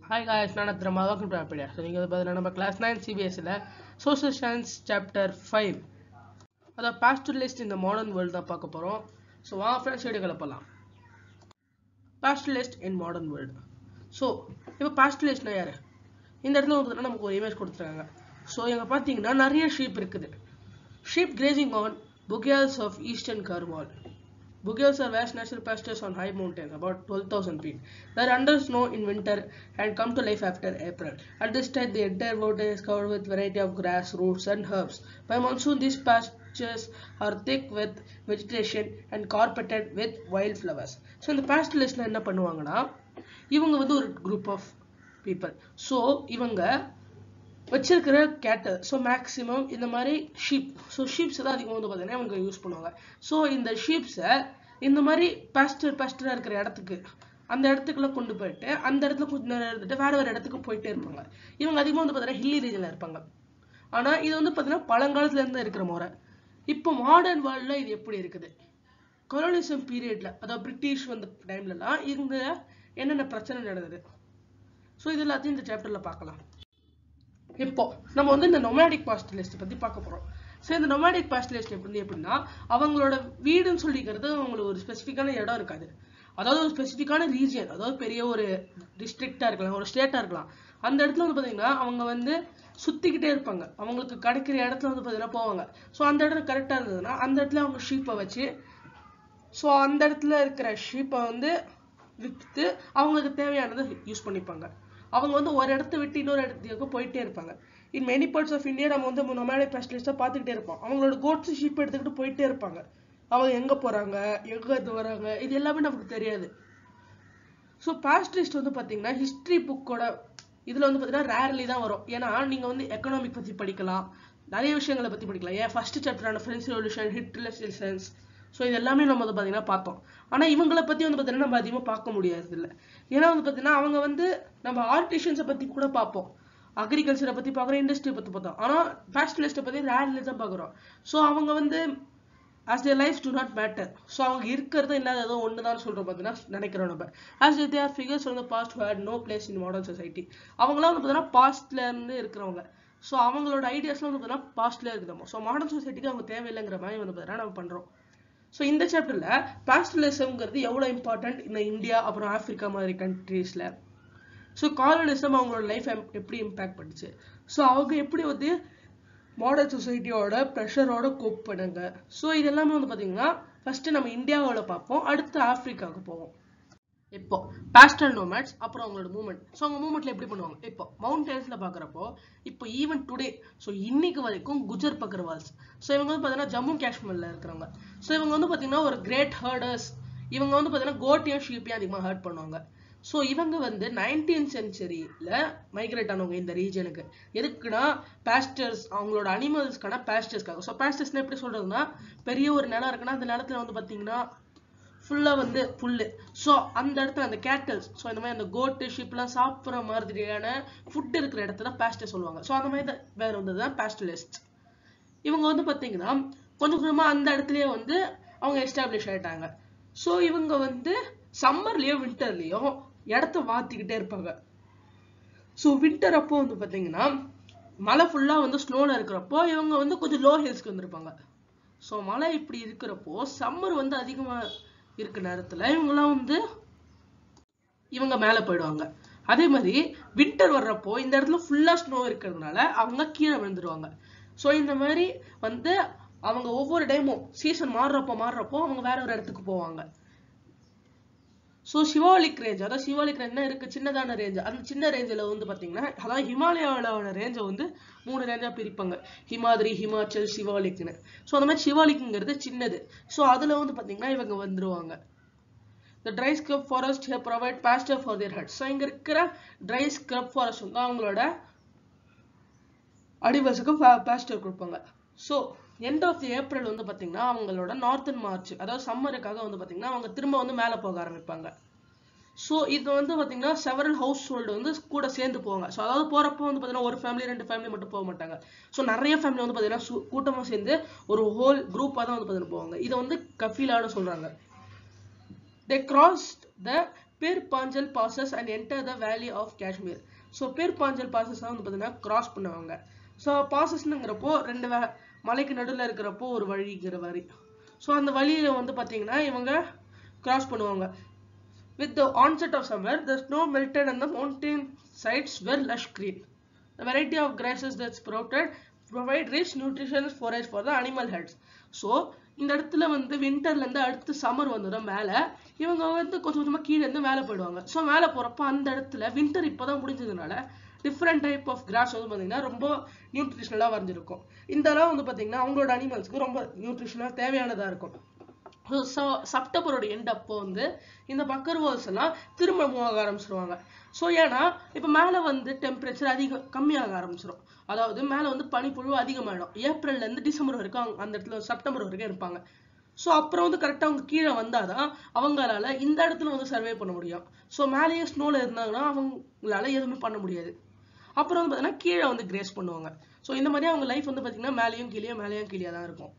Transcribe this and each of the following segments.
Hi guys, Nanathrama. Welcome to Apedia. So, நீங்கள் பார்த்தீங்கன்னா நம்ம கிளாஸ் 9 CBSல Social Science Chapter 5 அதாவது pastoralist in the modern world தான் பார்க்க போகிறோம். ஸோ வாங்க ஃப்ரெண்ட்ஸ் வீடியோக்களை போகலாம். Pastoralist in modern world. So இப்போ pastoralistனா யார்? இந்த இடத்துல பார்த்தீங்கன்னா நமக்கு ஒரு இமேஜ் கொடுத்துருக்காங்க. ஸோ இங்கே பார்த்தீங்கன்னா நிறைய ஷீப் இருக்குது. Sheep grazing on bougails of eastern Cornwall. Bougails are vast natural pastures on high mountains, about 12,000 feet. They are under snow in winter and come to life after April. At this time, the entire mountain is covered with variety of grass, roots, and herbs. By monsoon, these pastures are thick with vegetation and carpeted with wildflowers. So, இந்த pastoralistல என்ன பண்ணுவாங்கன்னா, இவங்க வந்து ஒரு group of people. So, இவங்க வச்சிருக்கிற கேட்டல் so maximum இந்த மாதிரி ஷீப் ஷீப்ஸ் தான் அதிகமாக வந்து பார்த்தீங்கன்னா அவங்க யூஸ் பண்ணுவாங்க. ஸோ இந்த ஷீப்ஸை இந்த மாதிரி பாஸ்டராக இருக்கிற இடத்துக்கு அந்த இடத்துக்குலாம் கொண்டு போயிட்டு அந்த இடத்துல கொஞ்சம் நேரம் இருந்துட்டு வேறு இடத்துக்கு போயிட்டே இருப்பாங்க. இவங்க அதிகமாக வந்து பார்த்தீங்கன்னா ஹில்லி ரீஜனில் இருப்பாங்க. ஆனால் இது வந்து பார்த்தீங்கன்னா பழங்காலத்துலேருந்து இருக்கிற முறை. இப்போ மாடர்ன் வேர்ல்டில் இது எப்படி இருக்குது? கொலோனிசம் பீரியடில் அதாவது பிரிட்டிஷ் வந்த டைம்லலாம் இவங்க என்னென்ன பிரச்சனை நடந்தது? ஸோ இது எல்லாத்தையும் இந்த சாப்டரில் பார்க்கலாம். இப்போ நம்ம வந்து இந்த நொமேடிக் பாஸ்டலிஸ்ட் பத்தி பார்க்க போறோம். சரி, இந்த நொமேடிக் பாஸ்டலிஸ்ட் எப்படின்னா அவங்களோட வீடுன்னு சொல்லிக்கிறது அவங்களுக்கு ஒரு ஸ்பெசிஃபிக்கான இடம் இருக்காது. அதாவது ஒரு ஸ்பெசிஃபிக்கான ரீஜியன், அதாவது பெரிய ஒரு டிஸ்ட்ரிக்டா இருக்கலாம், ஒரு ஸ்டேட்டா இருக்கலாம். அந்த இடத்துல வந்து பாத்தீங்கன்னா அவங்க வந்து சுத்திக்கிட்டே இருப்பாங்க. அவங்களுக்கு கிடைக்கிற இடத்துல வந்து பாத்தீங்கன்னா போவாங்க. ஸோ அந்த இடம் கரெக்டா இருந்ததுன்னா அந்த இடத்துல அவங்க ஷீப்பை வச்சு ஸோ அந்த இடத்துல இருக்கிற ஷீப்பை வந்து விற்று அவங்களுக்கு தேவையானதை யூஸ் பண்ணிப்பாங்க. அவங்க வந்து ஒரு இடத்த விட்டு இன்னொரு இடத்துக்கு போயிட்டே இருப்பாங்க. In many parts of India நம்ம வந்து நொமேடிக் பாஸ்டலிஸ்டா பார்த்துக்கிட்டே இருப்போம். அவங்களோட கோட்ஸ் ஷீப் எடுத்துக்கிட்டு போயிட்டே இருப்பாங்க. அவங்க எங்க போறாங்க, எங்க இது வராங்க, இது எல்லாமே நமக்கு தெரியாது. ஸோ பாஸ்டலிஸ்ட் வந்து பாத்தீங்கன்னா ஹிஸ்டரி புக்கோட இதுல வந்து பாத்தீங்கன்னா ரேர்லி தான் வரும். ஏன்னா நீங்க வந்து எக்கனாமிக் பத்தி படிக்கலாம், நிறைய விஷயங்களை பத்தி படிக்கலாம். ஏன் ஃபர்ஸ்ட் சாப்டரான பிரெஞ்சு ரெவல்யூஷன், ஹிட்லர், ஸோ இது எல்லாமே நம்ம வந்து பார்த்தீங்கன்னா பார்த்தோம். ஆனால் இவங்களை பற்றி வந்து பார்த்தீங்கன்னா நம்ம அதிகமாக பார்க்க முடியாது இல்லை. ஏன்னா வந்து பார்த்தீங்கன்னா அவங்க வந்து நம்ம ஆர்டிஷியன்ஸை பற்றி கூட பார்ப்போம், அக்ரிகல்ச்சரை பற்றி பார்க்குறோம், இண்டஸ்ட்ரி பற்றி பார்த்தோம். ஆனால் பாஸ்டலிஸ்ட்டை பற்றி ரேர்லி தான் பார்க்குறோம். ஸோ அவங்க வந்து as their life do not matter. So அவங்க இருக்கிறது இல்லாத ஒன்று தான் சொல்கிறோம் பார்த்தீங்கன்னா நினைக்கிறோம் நம்ம. As they are figures on the past who had no place in modern society. அவங்களாம் வந்து பார்த்தீங்கன்னா பாஸ்ட்லேருந்து இருக்கிறவங்க. ஸோ அவங்களோட ஐடியாஸ்லாம் வந்து பார்த்தீங்கன்னா பாஸ்ட்லேயே இருக்குதோம். ஸோ மாடர்ன் சொசைட்டிக்கு அவங்க தேவையில்லைங்கிற மாதிரி வந்து பார்த்தீங்கன்னா நம்ம பண்ணுறோம். ஸோ இந்த சாப்டர்ல பாஸ்டலிசம்ங்கிறது எவ்வளோ இம்பார்ட்டன்ட் இந்த இந்தியா அப்புறம் ஆப்பிரிக்கா மாதிரி கண்ட்ரீஸ்ல. ஸோ காலனிசம் அவங்களோட லைஃப் எப்படி இம்பாக்ட் பண்ணுச்சு, ஸோ அவங்க எப்படி வந்து மாடர்ன் சொசைட்டியோட ப்ரெஷரோட கோப் பண்ணுங்க. ஸோ இது எல்லாமே வந்து பார்த்தீங்கன்னா ஃபர்ஸ்ட் நம்ம இந்தியாவோட பார்ப்போம், அடுத்து ஆப்பிரிக்காவுக்கு போவோம். இப்போ பாஸ்டல் நோமேட்ஸ் அப்புறம் அவங்களோட மூவ்மெண்ட். ஸோ அவங்க மூவ்மெண்ட்ல எப்படி பண்ணுவாங்க? இப்போ மவுண்டன்ஸ்ல பாக்குறப்போ இப்போ ஈவன் டுடே ஸோ இன்னைக்கு வரைக்கும் குஜர் பக்ரவால்ஸ், ஸோ இவங்க வந்து பார்த்தீங்கன்னா ஜம்மு காஷ்மீர்ல இருக்கிறவங்க. ஸோ இவங்க வந்து பார்த்தீங்கன்னா ஒரு கிரேட் ஹர்டர்ஸ். இவங்க வந்து பார்த்தீங்கன்னா கோட்டையும் ஷீப்பையும் அதிகமாக ஹர்ட் பண்ணுவாங்க. ஸோ இவங்க வந்து 19th சென்ச்சுரியில மைக்ரேட் ஆனவங்க இந்த ரீஜனுக்கு. எதுக்குன்னா பாஸ்டர்ஸ், அவங்களோட அனிமல்ஸ்க்கான பாஸ்டர்ஸ்க்காக. ஸோ பாஸ்டர்ஸ்னா எப்படி சொல்றதுன்னா பெரிய ஒரு நிலம் இருக்குன்னா அந்த நிலத்துல வந்து பார்த்தீங்கன்னா ஃபுல்லா வந்து புல்லு. ஸோ அந்த இடத்துல அந்த கேட்டல்ஸ், ஸோ இந்த மாதிரி அந்த கோட்டு ஷிப்லாம் சாப்பிட்ற மாதிரியான ஃபுட் இருக்கிற இடத்துல பாஸ்டர் சொல்லுவாங்க. ஸோ அந்த மாதிரி வேற வந்ததுதான் பாஸ்டலிஸ்ட். இவங்க வந்து பார்த்தீங்கன்னா கொஞ்சம் கொஞ்சமா அந்த இடத்துலயே வந்து அவங்க எஸ்டாப்ளிஷ் ஆயிட்டாங்க. ஸோ இவங்க வந்து சம்மர்லயும் வின்டர்லயும் இடத்த மாத்திக்கிட்டே இருப்பாங்க. ஸோ வின்டர் அப்போ வந்து பார்த்தீங்கன்னா மழை ஃபுல்லா வந்து ஸ்னோல இருக்கிறப்போ இவங்க வந்து கொஞ்சம் லோ ஹில்ஸ்க்கு வந்திருப்பாங்க. ஸோ மழை இப்படி இருக்கிறப்போ சம்மர் வந்து அதிகமா இருக்க நேரத்துல இவங்கெல்லாம் வந்து இவங்க மேல போயிடுவாங்க. அதே மாதிரி வின்டர் வர்றப்போ இந்த இடத்துல ஃபுல்லா ஸ்னோ இருக்கிறதுனால அவங்க கீழே விழுந்துருவாங்க. ஸோ இந்த மாதிரி வந்து அவங்க ஒவ்வொரு டைமும் சீசன் மாறுறப்போ அவங்க வேற ஒரு இடத்துக்கு போவாங்க. ஸோ சிவாலிக் ரேஞ்ச், அதாவது சிவாலிக் ரேஞ்ச் இருக்கு சின்னதான ரேஞ்ச். அந்த சின்ன ரேஞ்சில் வந்து பார்த்தீங்கன்னா அதாவது ஹிமாலயாவோட ரேஞ்சை வந்து 3 ரேஞ்சா பிரிப்பாங்க, ஹிமாத்ரி, ஹிமாச்சல், சிவாலிக்னு. ஸோ அந்த மாதிரி சிவாலிக்ங்கிறது சின்னது. ஸோ அதுல வந்து பார்த்தீங்கன்னா இவங்க வந்துருவாங்க. The dry scrub forest here provide pasture for their herds. So இங்க இருக்கிற dry scrub forest வந்து அவங்களோட அடிவாசுக்கு பாஸ்டர் கொடுப்பாங்க. So end of the April வந்து பார்த்தீங்கன்னா அவங்களோட நார்த்தன் மார்ச், அதாவது சம்மருக்காக வந்து பார்த்தீங்கன்னா அவங்க திரும்ப வந்து மேலே போக ஆரம்பிப்பாங்க. ஸோ இது வந்து பார்த்தீங்கன்னா செவரல் ஹவுஸ் ஹோல்டு வந்து கூட சேர்ந்து போவாங்க. ஸோ அதாவது போறப்போ வந்து பார்த்தீங்கன்னா ஒரு ஃபேமிலி 2 ஃபேமிலி மட்டும் போக மாட்டாங்க. ஸோ நிறைய ஃபேமிலி வந்து பார்த்தீங்கன்னா கூட்டமாக சேர்ந்து ஒரு ஹோல் குரூப்பாக தான் வந்து பார்த்தீங்கன்னா போவாங்க. இதை வந்து கஃபீலான்னு சொல்றாங்க. They crossed the Pir Panjal passes and enter the valley of Kashmir. So Pir Panjal passes வந்து பாத்தீங்கன்னா cross பண்ணுவாங்க. So passesங்கிறப்போ ரெண்டு மலைக்கு நடுவுல இருக்கிறப்போ ஒரு வழிங்கிற மாதிரி. So அந்த வழியில வந்து பாத்தீங்கன்னா இவங்க cross பண்ணுவாங்க. With the onset of summer, the snow melted and the mountain sides were lush green. The variety of grasses that sprouted provide rich nutritious forage for the animal heads. So இந்த இடத்துல வந்து விண்டர்ல இருந்து அடுத்து summer வந்துடும் மேல இவங்க வந்து கொஞ்சம் கொஞ்சமா கீழே இருந்து மேல போயிடுவாங்க. ஸோ மேல போறப்ப அந்த இடத்துல விண்டர் இப்பதான் முடிஞ்சதுனால டிஃப்ரெண்ட் டைப் ஆஃப் கிராஸ் வந்து பாத்தீங்கன்னா ரொம்ப நியூட்ரிஷனலா வரைஞ்சிருக்கும். இந்த அளவு வந்து பாத்தீங்கன்னா அவங்களோட அனிமல்ஸ்க்கு ரொம்ப நியூட்ரிஷனலா தேவையானதா இருக்கும். செப்டம்பரோட எண்ட் அப்போ வந்து இந்த பக்கர்வால்ஸ் எல்லாம் திரும்ப மூவ் ஆக ஆரம்பிச்சிருவாங்க. ஸோ ஏன்னா இப்போ மேலே வந்து டெம்பரேச்சர் கம்மியாக ஆரம்பிச்சிடும். அதாவது மேலே வந்து பனிப்பொழிவு அதிகமாகிடும். ஏப்ரல்ல இருந்து டிசம்பர் வரைக்கும் அந்த இடத்துல செப்டம்பர் வரைக்கும் இருப்பாங்க. ஸோ அப்புறம் வந்து கரெக்டாக அவங்க கீழே வந்தாதான் அவங்களால இந்த இடத்துல வந்து சர்வே பண்ண முடியும். ஸோ மேலேயே ஸ்னோல இருந்தாங்கன்னா அவங்களால எதுவுமே பண்ண முடியாது. அப்புறம் வந்து பார்த்தீங்கன்னா கீழே வந்து கிரேஸ் பண்ணுவாங்க. ஸோ இந்த மாதிரி அவங்க லைஃப் வந்து பார்த்தீங்கன்னா மேலேயும் கீழே தான் இருக்கும்.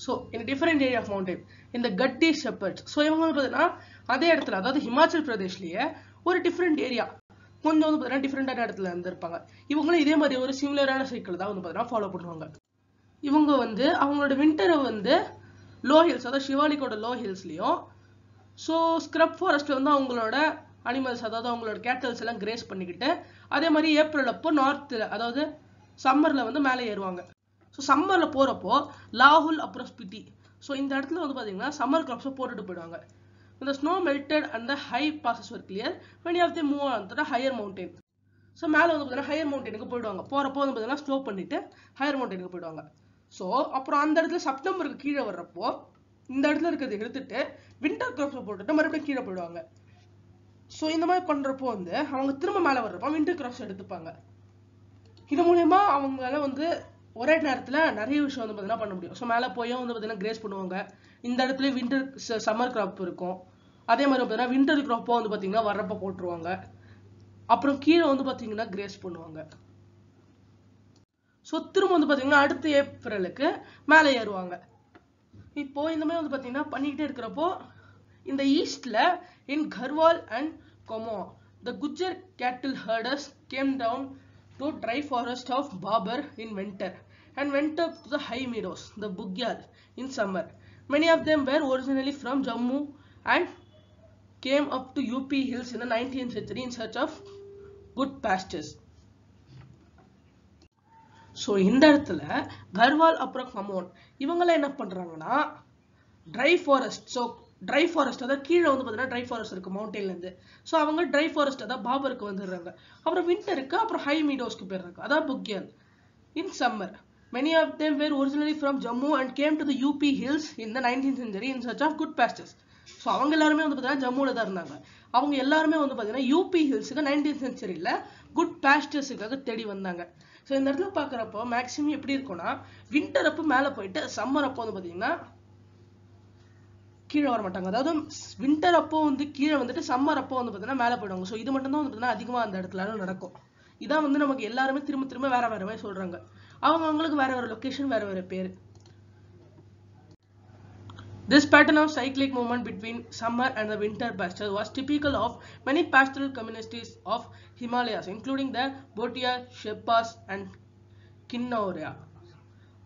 So in a different area of mountain, in the Gaddi shepherds. So இவங்க வந்து பார்த்தீங்கன்னா அதே இடத்துல அதாவது ஹிமாச்சல் பிரதேஷ்லயே ஒரு டிஃப்ரெண்ட் ஏரியா கொஞ்சம் வந்து பார்த்தீங்கன்னா டிஃப்ரெண்டான இடத்துல இருந்திருப்பாங்க. இவங்களும் இதே மாதிரி ஒரு சிமிலரான சைக்கிள் தான் வந்து பார்த்தீங்கன்னா ஃபாலோ பண்ணுவாங்க. இவங்க வந்து அவங்களோட விண்டரை வந்து லோ ஹில்ஸ் அதாவது சிவாலிக்கோட லோ ஹில்ஸ்லயும் ஸோ ஸ்க்ரப் ஃபாரஸ்ட்ல வந்து அவங்களோட அனிமல்ஸ் அதாவது அவங்களோட கேட்டல்ஸ் எல்லாம் கிரேஸ் பண்ணிக்கிட்டு அதே மாதிரி ஏப்ரல் அப்போ நார்த்தில் அதாவது சம்மர்ல வந்து மேலே ஏறுவாங்க. ஸோ சம்மரில் போகிறப்போ லாஹுல் அப்புறம் ஸ்பிட்டி ஸோ இந்த இடத்துல வந்து பார்த்தீங்கன்னா சம்மர் கிராப்ஸை போட்டுட்டு போயிடுவாங்க. இந்த snow melted and high passes were clear many of the move on to higher mountain. So மேலே வந்து பார்த்தீங்கன்னா ஹையர் மவுண்டனுக்கு போயிடுவாங்க. போகிறப்போ வந்து பார்த்தீங்கன்னா ஸ்லோ பண்ணிட்டு ஹையர் மவுண்டனுக்கு போயிடுவாங்க. ஸோ அப்புறம் அந்த இடத்துல செப்டம்பருக்கு கீழே வர்றப்போ இந்த இடத்துல இருக்கிறத எடுத்துட்டு விண்டர் கிராப்ஸை போட்டுட்டு மறுபடியும் கீழே போயிடுவாங்க. ஸோ இந்த மாதிரி பண்ணுறப்போ வந்து அவங்க திரும்ப மேலே வர்றப்போ விண்டர் கிராப்ஸ் எடுத்துப்பாங்க. இது மூலயமா அவங்களால வந்து ஒரே நேரத்தில் நிறைய விஷயம் வந்து பார்த்தீங்கன்னா பண்ண முடியும். ஸோ மேலே போய் வந்து பார்த்தீங்கன்னா கிரேஸ் பண்ணுவாங்க. இந்த இடத்துல விண்டர் சம்மர் கிராப் இருக்கும். அதே மாதிரி பார்த்தீங்கன்னா விண்டர் கிராப்போ வந்து பார்த்தீங்கன்னா வர்றப்ப போட்டுருவாங்க. அப்புறம் கீழே வந்து பார்த்தீங்கன்னா கிரேஸ் பண்ணுவாங்க. ஸோ திரும்ப வந்து பார்த்தீங்கன்னா அடுத்த ஏப்ரலுக்கு மேலே ஏறுவாங்க. இப்போ இந்த மாதிரி வந்து பார்த்தீங்கன்னா பண்ணிக்கிட்டே இருக்கிறப்போ இந்த ஈஸ்ட்ல இன் Garhwal and கொமோ the Gujjar cattle herders came down to dry forest of Babar in winter and went up to the high meadows, the Bugyal, in summer. Many of them were originally from Jammu and came up to UP hills in the 19th century in search of good pastures. So இந்த இடத்துல கர்வால் அப்புறம் come on இவங்கெல்லாம் என்ன பண்றாங்கன்னா try forest try forest அதாவது கீழே வந்து பார்த்தீங்கன்னா ட்ரை ஃபாரஸ்ட் இருக்கு மவுண்டன்ல இருந்து. ஸோ அவங்க ட்ரை ஃபாரஸ்ட் அதாவது பாபருக்கு வந்துடுறாங்க. அப்புறம் விண்டருக்கு அப்புறம் ஹை மீடோஸ்க்கு போயிடுறாங்க அதாவது bugyal in summer. Many of them were originally from Jammu and came to the UP hills in the 19th century in search of good pastures. So அவங்க எல்லாருமே வந்து பார்த்தீங்கன்னா ஜம்முல தான் இருந்தாங்க. அவங்க எல்லாருமே வந்து பார்த்தீங்கன்னா யூபி ஹில்ஸுக்கு 19th centuryல குட் பாஸ்டர்ஸுக்காக தேடி வந்தாங்க. ஸோ இந்த இடத்துல பார்க்குறப்போ மேக்ஸிமம் எப்படி இருக்கும்னா விண்டர் அப்போ மேலே போயிட்டு சம்மர் அப்போ வந்து பார்த்தீங்கன்னா கீழே வர மாட்டாங்க. அதாவது விண்டர் அப்போ வந்து கீழே வந்துட்டு சம்மர் அப்போ வந்து பார்த்தீங்கன்னா மேலே போயிடுவாங்க. ஸோ இது மட்டும் தான் வந்து பார்த்தீங்கன்னா அதிகமாக அந்த இடத்துல நடக்கும். இதான் வந்து நமக்கு எல்லாருமே திரும்ப வேற மாதிரி சொல்றாங்க. அவங்களுக்கு வேற ஒரு லொகேஷன் வேற பேர். This pattern of cyclic movement between summer and the winter pasture was typical of many pastoral communities of Himalayas, including the Bhotia, Sherpas, and Kinnauria.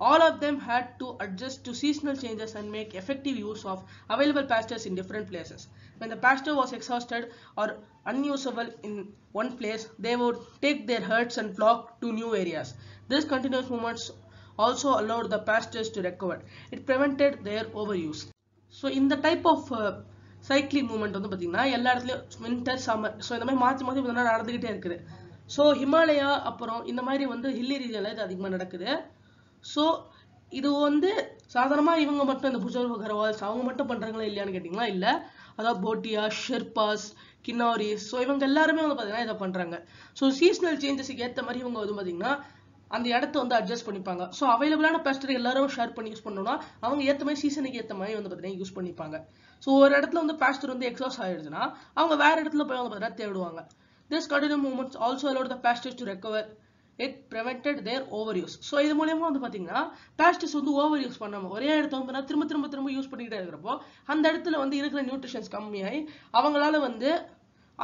All of them had to adjust to seasonal changes and make effective use of available pastures in different places. When the pasture was exhausted or unusable in one place, they would take their herds and flock to new areas. This continuous movement also allowed the pastures to recover. It prevented their overuse. So in the type of cycling movement வந்து பார்த்தீங்கன்னா எல்லா இடத்துலையும் winter summer so இந்த மாதிரி மாற்றி பார்த்தீங்கன்னா நடந்துக்கிட்டே இருக்குது. ஸோ ஹிமாலயா அப்புறம் இந்த மாதிரி வந்து ஹில்லி ரீஜனில் இது அதிகமாக நடக்குது. ஸோ இது வந்து சாதாரணமாக இவங்க மட்டும் இந்த புஜல் கர்வால்ஸ் அவங்க மட்டும் பண்ணுறாங்களா இல்லையான்னு கேட்டிங்களா இல்லை. அதாவது போட்டியா, ஷெர்பாஸ், கின்னௌரிஸ் ஸோ இவங்க எல்லாருமே வந்து பார்த்தீங்கன்னா இதை பண்ணுறாங்க. ஸோ சீசனல் சேஞ்சஸுக்கு ஏற்ற மாதிரி இவங்க வந்து பார்த்தீங்கன்னா அந்த இடத்த வந்து அட்ஜஸ்ட் பண்ணிப்பாங்க. ஸோ அவைலபிளான பேஸ்டர் எல்லாரும் ஷேர் பண்ணி யூஸ் பண்ணோம்னா அவங்க ஏற்ற மாதிரி சீசனுக்கு ஏற்ற மாதிரி வந்து பார்த்தீங்கன்னா யூஸ் பண்ணிப்பாங்க. ஸோ ஒரு இடத்துல வந்து பேஸ்டர் வந்து எக்ஸாஸ்ட் ஆயிடுச்சுன்னா அவங்க வேற இடத்துல போய் வந்து பார்த்தீங்கன்னா தேடுவாங்க. This continuous movement also allowed the pastures to recover it prevented their over use. So இது மூலயமா வந்து பார்த்தீங்கன்னா பேஸ்டிஸ் வந்து ஓவர் யூஸ் பண்ணாமல் ஒரே இடத்த வந்து திரும்ப யூஸ் பண்ணிக்கிட்டே இருக்கிறப்போ அந்த இடத்துல வந்து இருக்கிற நியூட்ரிஷன்ஸ் கம்மியாகி அவங்களால வந்து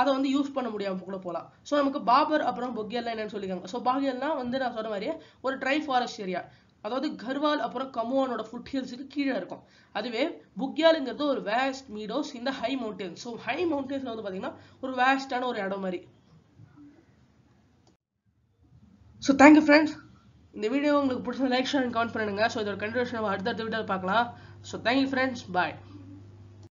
அதை வந்து யூஸ் பண்ண முடியாம கூட போகலாம். ஸோ நமக்கு பாபர் அப்புறம் பொக்கியல்லாம் என்னன்னு சொல்லியிருக்காங்க. ஸோ பாகியல்லாம் வந்து நான் சொன்ன மாதிரியே ஒரு ட்ரை ஃபாரஸ்ட் ஏரியா, அதாவது கர்வால் அப்புறம் கமுவானோட ஃபுட் ஹில்ஸுக்கு கீழே இருக்கும். அதுவே புக்யாலுங்கிறது ஒரு வேஸ்ட் மீடோஸ் இந்த ஹை மவுண்டன்ஸ். ஸோ ஹை மவுண்டன்ஸ்ல வந்து பார்த்தீங்கன்னா ஒரு வேஸ்டான ஒரு இடம் மாதிரி. So thank you friends. இந்த வீடியோ உங்களுக்கு பிடிச்ச லைக் ஷேர் அண்ட் கமெண்ட் பண்ணுங்க. ஸோ இதோட கண்டினியூஷன் அடுத்த வீடியோவில் பார்க்கலாம். ஸோ தேங்க்யூ ஃப்ரெண்ட்ஸ், பாய்.